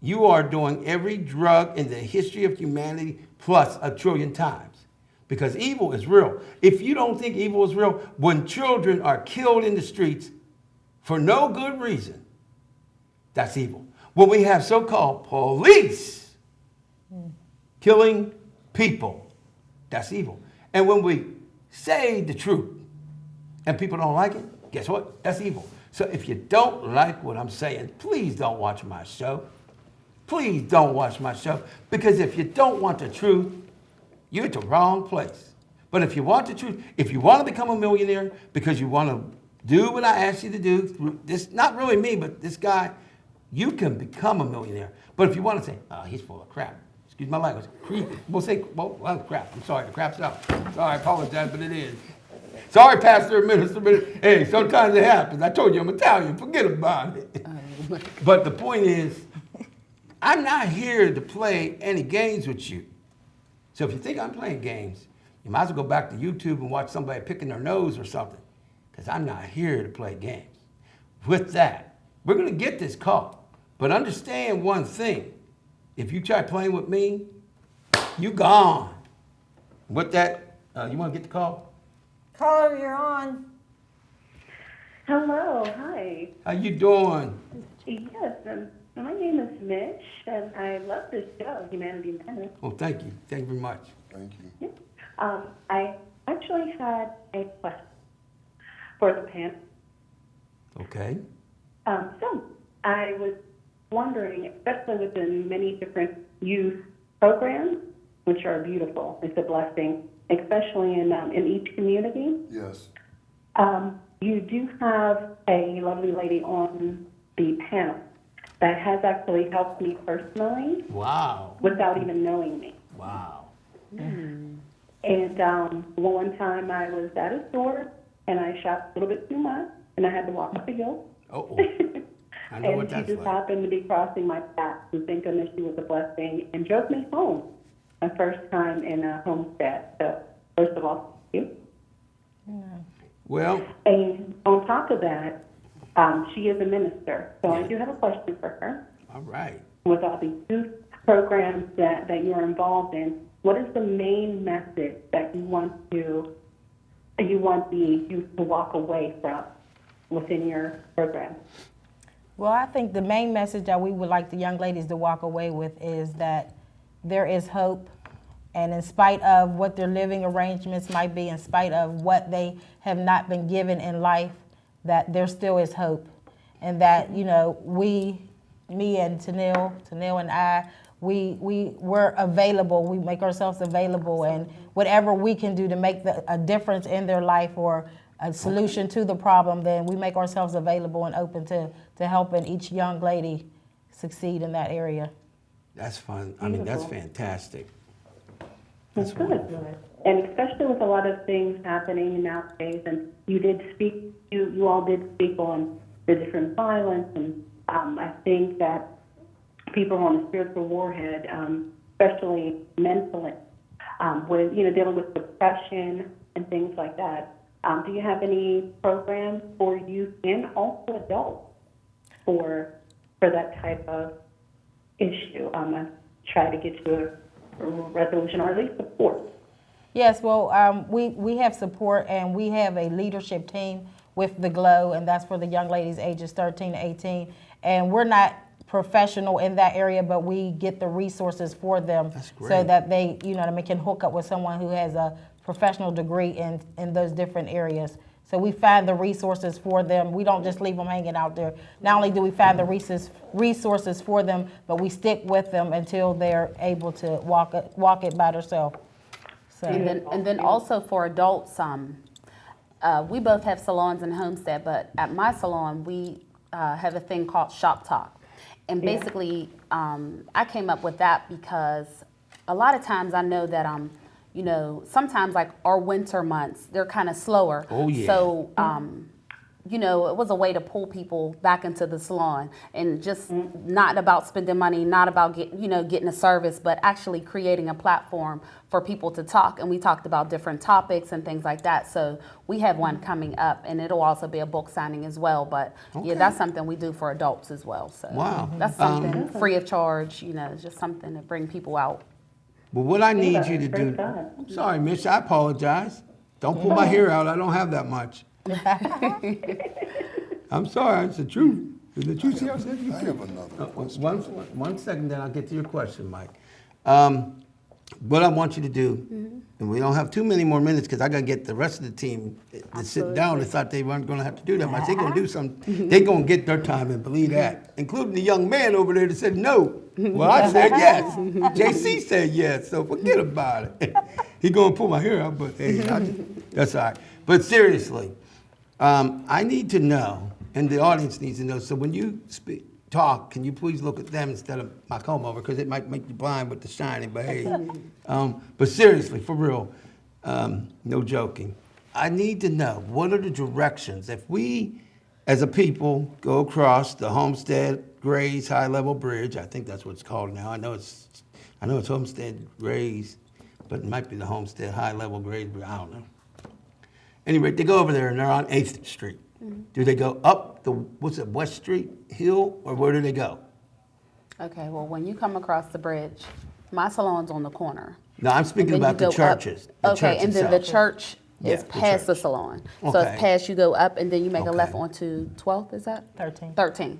you are doing every drug in the history of humanity plus 1 trillion times. Because evil is real. If you don't think evil is real, when children are killed in the streets for no good reason, that's evil. When we have so-called police killing people, that's evil. And when we say the truth and people don't like it, guess what? That's evil. So if you don't like what I'm saying, please don't watch my show. Please don't watch my show. Because if you don't want the truth, you're at the wrong place. But if you want the truth, if you want to become a millionaire because you want to do what I asked you to do, this, not really me, but this guy, you can become a millionaire. But if you want to say, oh, he's full of crap. Excuse my language. We'll say, well, crap. I'm sorry, the crap's out. Sorry, I apologize, but it is. Sorry, Pastor, Minister, but hey, sometimes it happens. I told you I'm Italian. Forget about it. But the point is, I'm not here to play any games with you. So if you think I'm playing games, you might as well go back to YouTube and watch somebody picking their nose or something. Because I'm not here to play games. With that, we're going to get this call. But understand one thing. If you try playing with me, you gone. With that, you want to get the call? Caller, you're on. Hello, hi. How you doing? Yes, my name is Mitch, and I love this show, Humanity Matters. Oh, thank you. Thank you very much. Thank you. I actually had a question for the panel. Okay. So I was wondering, especially within many different youth programs, which are beautiful, it's a blessing, especially in each community. Yes. You do have a lovely lady on the panel that has actually helped me personally. Wow. Without even knowing me. Wow. And one time I was at a store and I shopped a little bit too much and I had to walk up the hill. Uh-oh. I know and what she that's just like. happened to be crossing my path, and thank goodness she was a blessing, and drove me home. My first time in a homestead. So first of all, thank you. Well, And on top of that, she is a minister. So I do have a question for her. all right. With all these youth programs that you're involved in, what is the main message that you want the youth to walk away from within your program? Well, I think the main message that we would like the young ladies to walk away with is that there is hope. And in spite of what their living arrangements might be, in spite of what they have not been given in life, that there still is hope. And that, you know, me and Tanil and I, we're available. We make ourselves available. And whatever we can do to make a difference in their life or a solution to the problem, then we make ourselves available and open to helping each young lady succeed in that area. That's fun. I mean, that's fantastic. That's good. And especially with a lot of things happening nowadays, and you all did speak on the different violence, and I think that people are on a spiritual warhead, especially mentally, with dealing with depression and things like that. Do you have any programs for youth and also adults for that type of issue? I try to get to a resolution or at least support. Yes, well, we have support, and we have a leadership team with the GLOW, and that's for the young ladies ages 13 to 18. And we're not professional in that area, but we get the resources for them so that they, they can hook up with someone who has a professional degree in those different areas. So we find the resources for them. We don't just leave them hanging out there. Not only do we find the resources for them, but we stick with them until they're able to walk it by themselves. So. And then also for adults, we both have salons in Homestead, but at my salon, we have a thing called Shop Talk. And basically, I came up with that because a lot of times I know that, you know, sometimes like our winter months, they're kind of slower. Oh, yeah. So, you know, it was a way to pull people back into the salon and just not about spending money, not about getting a service, but actually creating a platform for people to talk. And we talked about different topics and things like that. So we have one coming up, and it'll also be a book signing as well. But yeah, that's something we do for adults as well. So wow, that's something free of charge. You know, it's just something to bring people out. But what I need you to do, I'm sorry, Mitch, I apologize. Don't pull my hair out. I don't have that much. I'm sorry, it's the truth. It's the truth. See, I said you I have another question. One second, then I'll get to your question, Mike. What I want you to do, and we don't have too many more minutes because I got to get the rest of the team to sit down. They thought they weren't going to have to do that much. They're going to do something. They're going to get their time and believe that, including the young man over there that said no. Well, I said yes. JC said yes, so forget about it. He's going to pull my hair out, but hey, that's all right. But seriously, I need to know, and the audience needs to know, so when you talk, can you please look at them instead of my comb over, because it might make you blind with the shining, but hey. But seriously, for real, no joking. I need to know, what are the directions? If we, as a people, go across the Homestead Grays High-Level Bridge, I think that's what it's called now. I know it's Homestead Grays, but it might be the Homestead High-Level Grays, but I don't know. Anyway, they go over there and they're on 8th Street. Do they go up the, West Street Hill, or where do they go? Okay, well, when you come across the bridge, my salon's on the corner. No, I'm speaking about the churches. Okay, and then the church is past the salon. So Okay. it's past, you go up, and then you make a left onto 12th, is that? 13. 13.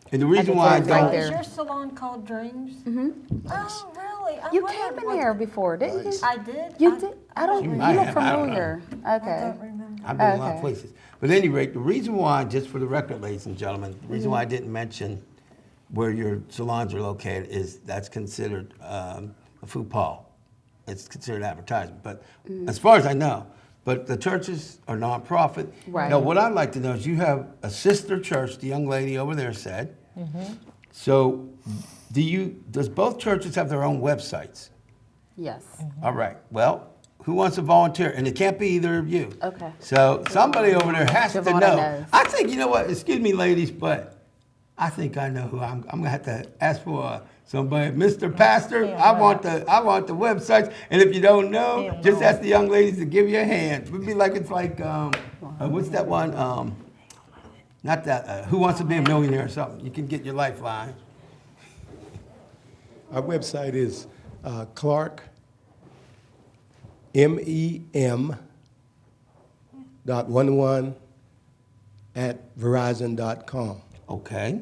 And the reason why I Right don't, there. Is your salon called Dreams? Mm-hmm. Oh, really? I You wondered came in what- here before, didn't you? I did. You did? I don't, You you might look have, I don't familiar. I Okay. don't remember. I've been a lot of Okay. places. But at any rate, the reason why, just for the record, ladies and gentlemen, the reason why I didn't mention where your salons are located is that's considered a faux pas. It's considered advertising. But as far as I know, but the churches are nonprofit. Right. Now, what I'd like to know is you have a sister church, the young lady over there said. So does both churches have their own websites? Yes. All right. Well, who wants to volunteer? And it can't be either of you. Okay. So somebody over there has to Javon know. knows. I think, you know what? Excuse me, ladies, but I think I know who I'm going to have to ask for somebody. Mr. Pastor, I want the websites. And if you don't know, just ask the young ladies to give you a hand. It would be like, it's like, what's that one? Not that, Who Wants to Be a Millionaire or something. You can get your lifeline. Our website is Clark, MEM.11 at Verizon.com. Okay.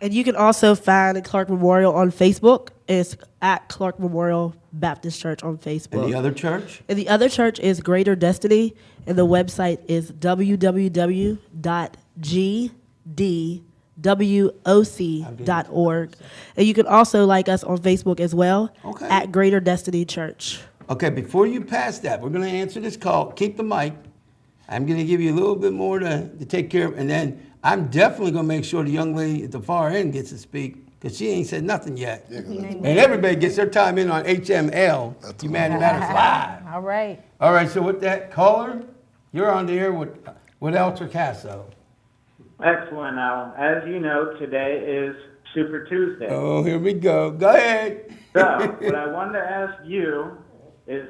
And you can also find Clark Memorial on Facebook. It's at Clark Memorial Baptist Church on Facebook. And the other church? And the other church is Greater Destiny, and the website is www.gdwoc.org. And you can also like us on Facebook as well, Okay. at Greater Destiny Church. Okay, before you pass that, we're going to answer this call. Keep the mic. I'm going to give you a little bit more to take care of, and then I'm definitely going to make sure the young lady at the far end gets to speak, because she ain't said nothing yet. And everybody gets their time in on HML, Humanity Matters Live. All right. All right, so with that, caller, you're on the air with El Torcaso. Excellent, Al. As you know, today is Super Tuesday. Oh, here we go. Go ahead. So, what I wanted to ask you is,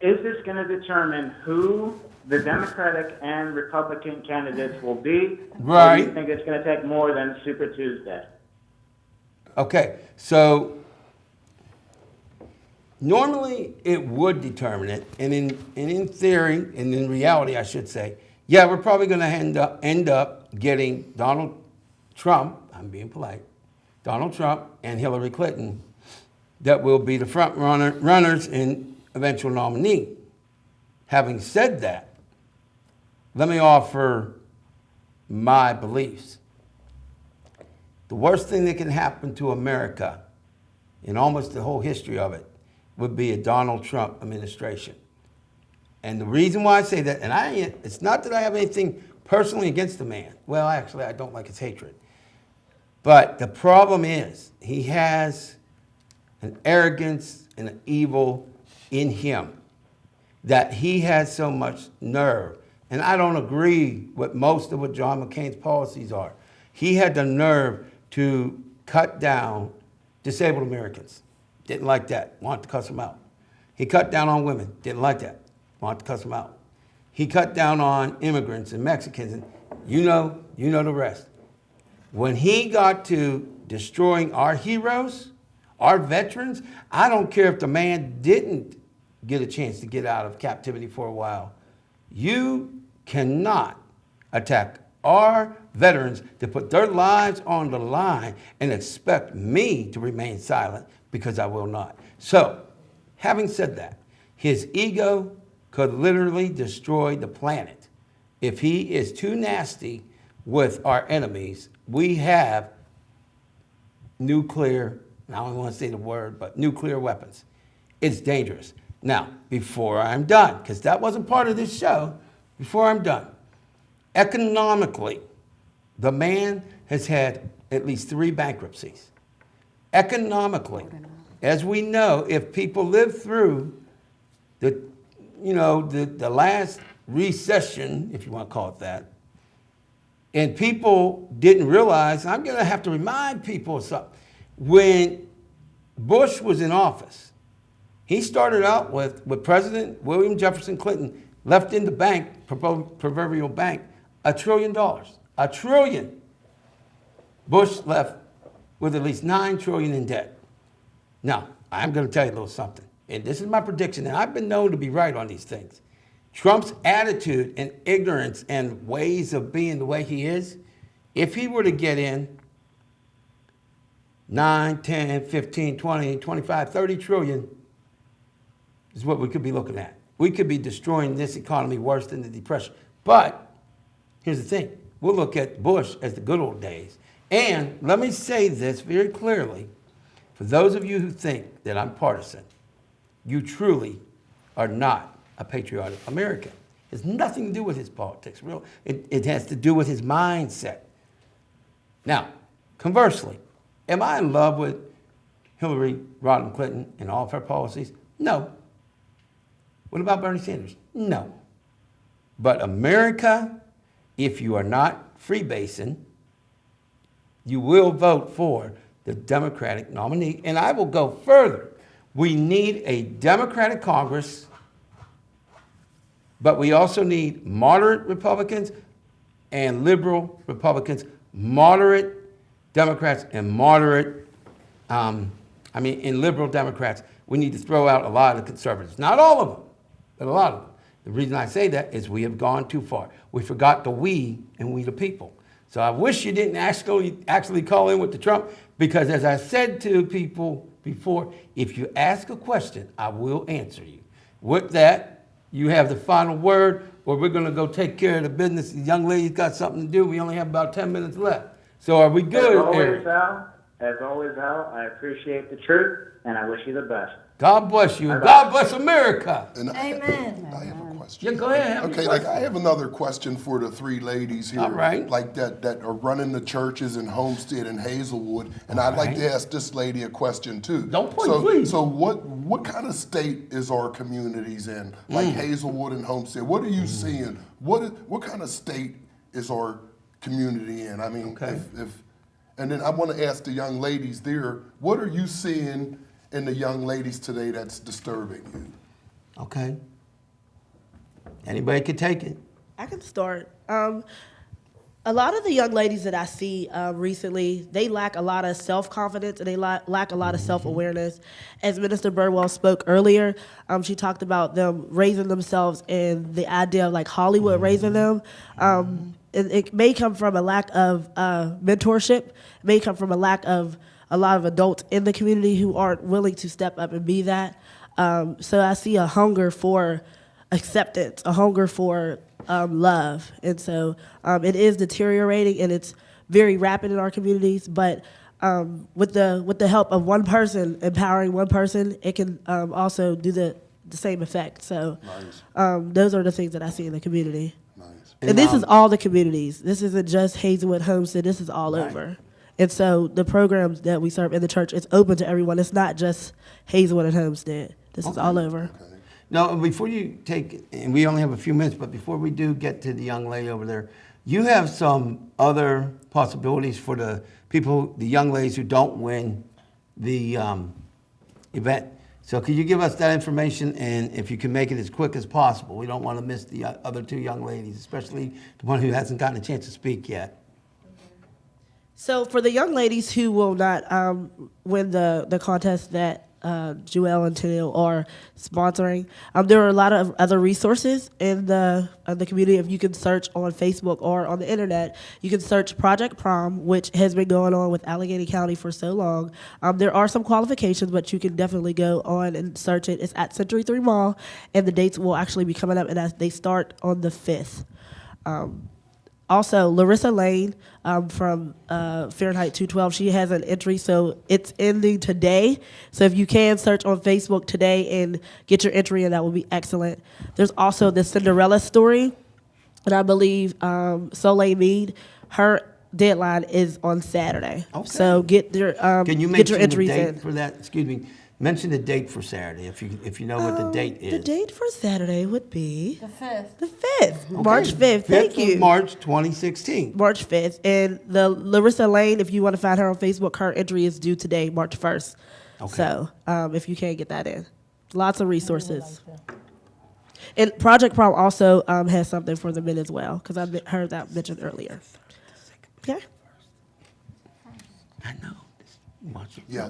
is this going to determine who the Democratic and Republican candidates will be? Right. Or do you think it's going to take more than Super Tuesday? Okay, so normally it would determine it, and in theory, and in reality, I should say, yeah, we're probably going to end up getting Donald Trump. I'm being polite. Donald Trump and Hillary Clinton that will be the runners and eventual nominee. Having said that, let me offer my beliefs. The worst thing that can happen to America in almost the whole history of it would be a Donald Trump administration. And the reason why I say that, and it's not that I have anything personally against the man. Well, actually, I don't like his hatred. But the problem is he has an arrogance and an evil in him that he has so much nerve. And I don't agree with most of what John McCain's policies are. He had the nerve to cut down disabled Americans. Didn't like that. Wanted to cuss them out. He cut down on women. Didn't like that. Wanted to cuss them out. He cut down on immigrants and Mexicans. And you know the rest. When he got to destroying our heroes, our veterans, I don't care if the man didn't get a chance to get out of captivity for a while. You cannot attack our veterans to put their lives on the line and expect me to remain silent, because I will not. So, having said that, his ego could literally destroy the planet. If he is too nasty with our enemies, we have nuclear, I don't want to say the word, but nuclear weapons. It's dangerous. Now, before I'm done, because that wasn't part of this show, before I'm done, economically, the man has had at least 3 bankruptcies. Economically, as we know, if people live through the last recession, if you want to call it that, and people didn't realize, I'm going to have to remind people of something. When Bush was in office, he started out with President William Jefferson Clinton left in the bank, proverbial bank, $1 trillion. $1 trillion. Bush left with at least $9 trillion in debt. Now, I'm going to tell you a little something, and this is my prediction, and I've been known to be right on these things. Trump's attitude and ignorance and ways of being the way he is, if he were to get in 9, 10, 15, 20, 25, 30 trillion is what we could be looking at. We could be destroying this economy worse than the Depression. But here's the thing. We'll look at Bush as the good old days. And let me say this very clearly. For those of you who think that I'm partisan, you truly are not a patriotic American. It has nothing to do with his politics. It has to do with his mindset. Now, conversely, am I in love with Hillary Rodham Clinton and all of her policies? No. What about Bernie Sanders? No. But America, if you are not freebasing, you will vote for the Democratic nominee. And I will go further. We need a Democratic Congress, but we also need moderate Republicans and liberal Republicans, moderate Democrats and moderate, and liberal Democrats. We need to throw out a lot of the conservatives. Not all of them, but a lot of them. The reason I say that is we have gone too far. We forgot the we and we the people. So I wish you didn't actually call in with the Trump, because as I said to people before, if you ask a question, I will answer you. With that, you have the final word, or we're going to go take care of the business. The young lady's got something to do. We only have about 10 minutes left. So are we good, Eric? As always, Al, I appreciate the truth, and I wish you the best. God bless you. God bless America. And Amen. I have a question. Yeah, go ahead. Okay, I have another question for the 3 ladies here. All right. Like that are running the churches in Homestead and Hazelwood. And I'd like to ask this lady a question too. Don't point, please. So what kind of state is our communities in? Like Hazelwood and Homestead. What are you seeing? What kind of state is our community in? I mean, and then I want to ask the young ladies there, what are you seeing in the young ladies today that's disturbing you? Okay. Anybody can take it. I can start. A lot of the young ladies that I see recently, they lack a lot of self-confidence and they lack a lot of self-awareness. As Minister Burwell spoke earlier, she talked about them raising themselves and the idea of like Hollywood raising them. It may come from a lack of mentorship, it may come from a lack of a lot of adults in the community who aren't willing to step up and be that. So I see a hunger for acceptance, a hunger for love. And so it is deteriorating, and it's very rapid in our communities, but with the help of one person, empowering one person, it can also do the same effect. So those are the things that I see in the community. Nice. And this is all the communities. This isn't just Hazelwood Homestead. This is all over. And so the programs that we serve in the church, it's open to everyone. It's not just Hazelwood and Homestead. This is all over. Okay. Now, before you take, and we only have a few minutes, but before we do get to the young lady over there, you have some other possibilities for the people, the young ladies who don't win the event. So could you give us that information, and if you can make it as quick as possible? We don't want to miss the other two young ladies, especially the one who hasn't gotten a chance to speak yet. So for the young ladies who will not win the contest that Joelle and Tennille are sponsoring, there are a lot of other resources in the community. If you can search on Facebook or on the internet, you can search Project Prom, which has been going on with Allegheny County for so long. There are some qualifications, but you can definitely go on and search it. It's at Century 3 Mall, and the dates will actually be coming up, and they start on the 5th. Also, Larissa Lane from Fahrenheit 212, she has an entry, so it's ending today. So if you can search on Facebook today and get your entry in, that would be excellent. There's also the Cinderella story, and I believe Soleil Mead, her deadline is on Saturday. Okay. So get your Can you get your mention the entries date in. for that? Excuse me. Mention the date for Saturday, if you know what the date is. The date for Saturday would be The 5th. the 5th, March 5th. Thank 5th you. of March 2016. March 5th. And the Larissa Lane, if you want to find her on Facebook, her entry is due today, March 1st. Okay. So if you can get that in. Lots of resources. And Project Prom also has something for the men as well, because I heard that mentioned earlier. Okay? I know. Yeah,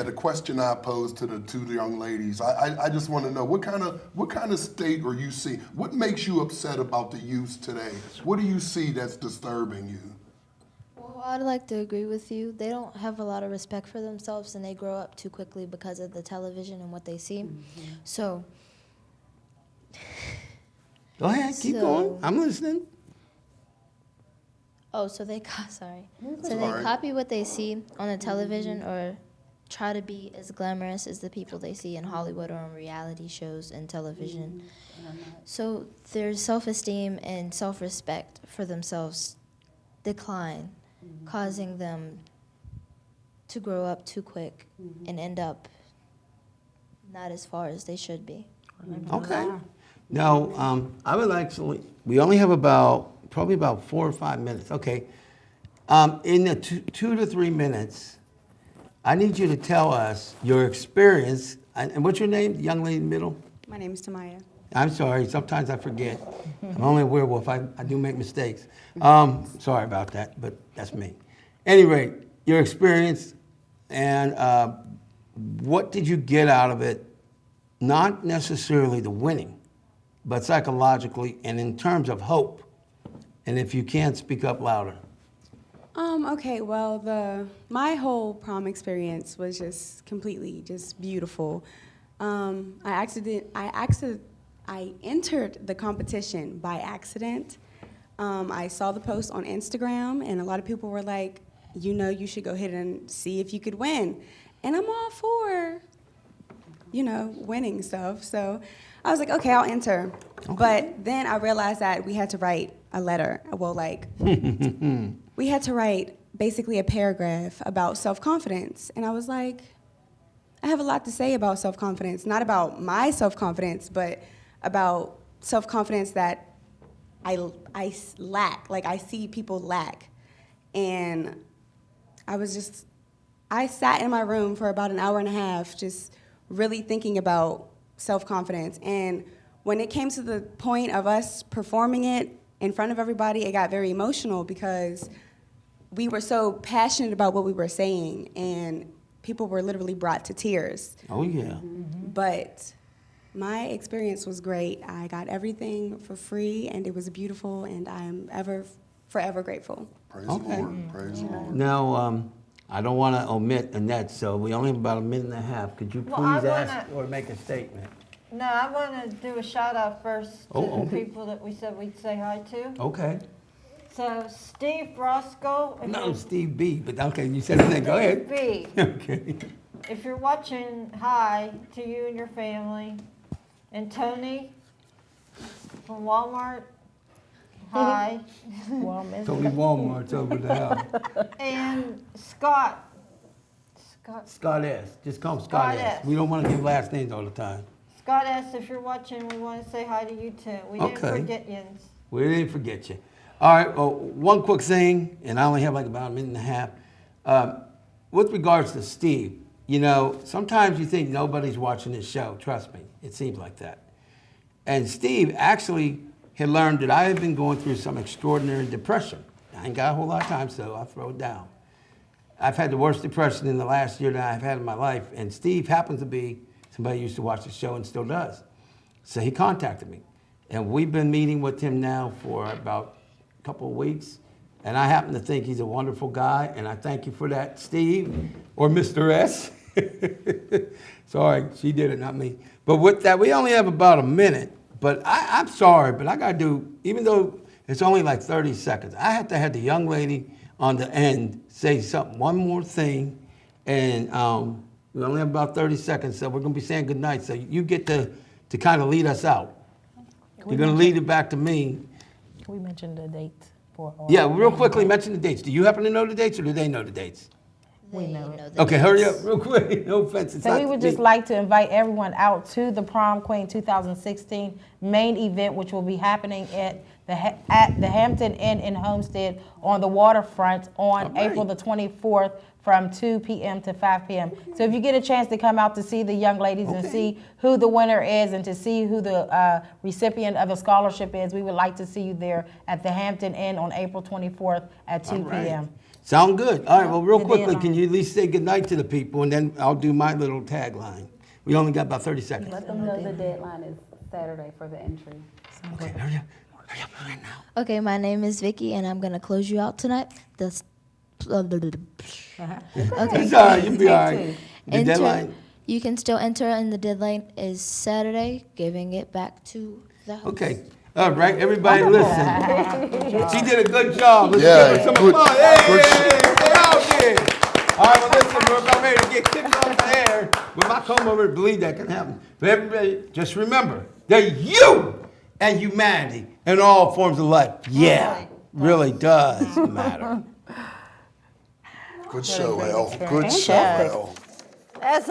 the question I posed to the two young ladies, I just want to know what kind of state are you seeing? What makes you upset about the youth today? What do you see that's disturbing you? Well, I'd like to agree with you. They don't have a lot of respect for themselves, and they grow up too quickly because of the television and what they see. So, Go ahead, keep going. I'm listening. oh, so they So they copy what they see on the television, or try to be as glamorous as the people they see in Hollywood or on reality shows and television. So their self-esteem and self-respect for themselves decline, causing them to grow up too quick and end up not as far as they should be. Okay. Now, I would actually, we only have probably about 4 or 5 minutes. Okay. In the 2 to 3 minutes, I need you to tell us your experience. And what's your name, the young lady in the middle? My name is Tamaya. I'm sorry. Sometimes I forget. I'm only a werewolf. I do make mistakes. Sorry about that, but that's me. Anyway, your experience and what did you get out of it? Not necessarily the winning, but psychologically and in terms of hope. And if you can, speak up louder. Okay, well, my whole prom experience was just completely just beautiful. I entered the competition by accident. I saw the post on Instagram, and a lot of people were like, you should go ahead and see if you could win. And I'm all for, winning stuff. So I was like, okay, I'll enter. Okay. But then I realized that we had to write a letter. Well, we had to write basically a paragraph about self-confidence. And I was like, I have a lot to say about self-confidence. Not about my self-confidence, but about self-confidence that I lack. Like, I see people lack. And I sat in my room for about an hour and a half just really thinking about self-confidence. And when it came to the point of us performing it in front of everybody, it got very emotional because we were so passionate about what we were saying, and people were literally brought to tears. Oh, yeah. Mm-hmm. But my experience was great. I got everything for free, and it was beautiful, and I am forever grateful. Praise the Lord. Praise the Lord. Now, I don't want to omit Annette, so we only have about a minute and a half. Could you Well, I please ask wanna- or make a statement? No, I want to do a shout out first to Oh, the okay. people that we said we'd say hi to. Okay. So Steve Roscoe. No, Steve B, but okay, you said his name. Go ahead. B. Okay. If you're watching, hi to you and your family. And Tony from Walmart, hi. Tony Walmart's over the house. And Scott. Scott S. Just call him Scott Scott S. S. We don't want to give last names all the time. Scott S., if you're watching, we want to say hi to you too. We didn't Okay. forget you. We didn't forget you. All right, well, one quick thing, and I only have like about a minute and a half. With regards to Steve, you know, sometimes you think nobody's watching this show. Trust me, it seems like that. And Steve actually had learned that I had been going through some extraordinary depression. I ain't got a whole lot of time, so I'll throw it down. I've had the worst depression in the last year that I've had in my life, and Steve happens to be somebody who used to watch the show and still does. So he contacted me, and we've been meeting with him now for about a couple of weeks, and I happen to think he's a wonderful guy, and I thank you for that, Steve, or Mr. S. Sorry, she did it, not me. But with that, we only have about a minute, but I'm sorry, but I gotta do, even though it's only like 30 seconds, I have to have the young lady on the end say something, one more thing, and we only have about 30 seconds, so we're gonna be saying goodnight, so you get to kind of lead us out. You're gonna lead it back to me. Can we mention the dates for all? Yeah, real quickly, mention the dates. Do you happen to know the dates, or do they know the dates? We know it. Okay, hurry up, real quick, no offense. It's So not we would me. just like to invite everyone out to the Prom Queen 2016 main event, which will be happening at the Hampton Inn in Homestead on the waterfront on April the 24th from 2 p.m. to 5 p.m. So if you get a chance to come out to see the young ladies and see who the winner is and to see who the recipient of a scholarship is, we would like to see you there at the Hampton Inn on April 24th at 2 p.m. Sound good. All right, well, real The quickly, deadline. can you at least say goodnight to the people, and then I'll do my little tagline. We only got about 30 seconds. Let them know the deadline is Saturday for the entry. Okay, hurry up. Hurry up right now. Okay, my name is Vicky, and I'm gonna close you out tonight. Okay. It's all right, you'll be all right. The Enter- deadline. You can still enter, and the deadline is Saturday, giving it back to the host. Okay. All right, everybody listen. She did a good job. Let's Yeah, give her some good- applause. Hey, good stay out there. All right, well, listen, we're about ready to get kicked off the air. With my comb over, believe that can happen. But everybody, just remember that you and humanity and all forms of life, yeah, really does matter. Good show, Al. Good show, Al. That's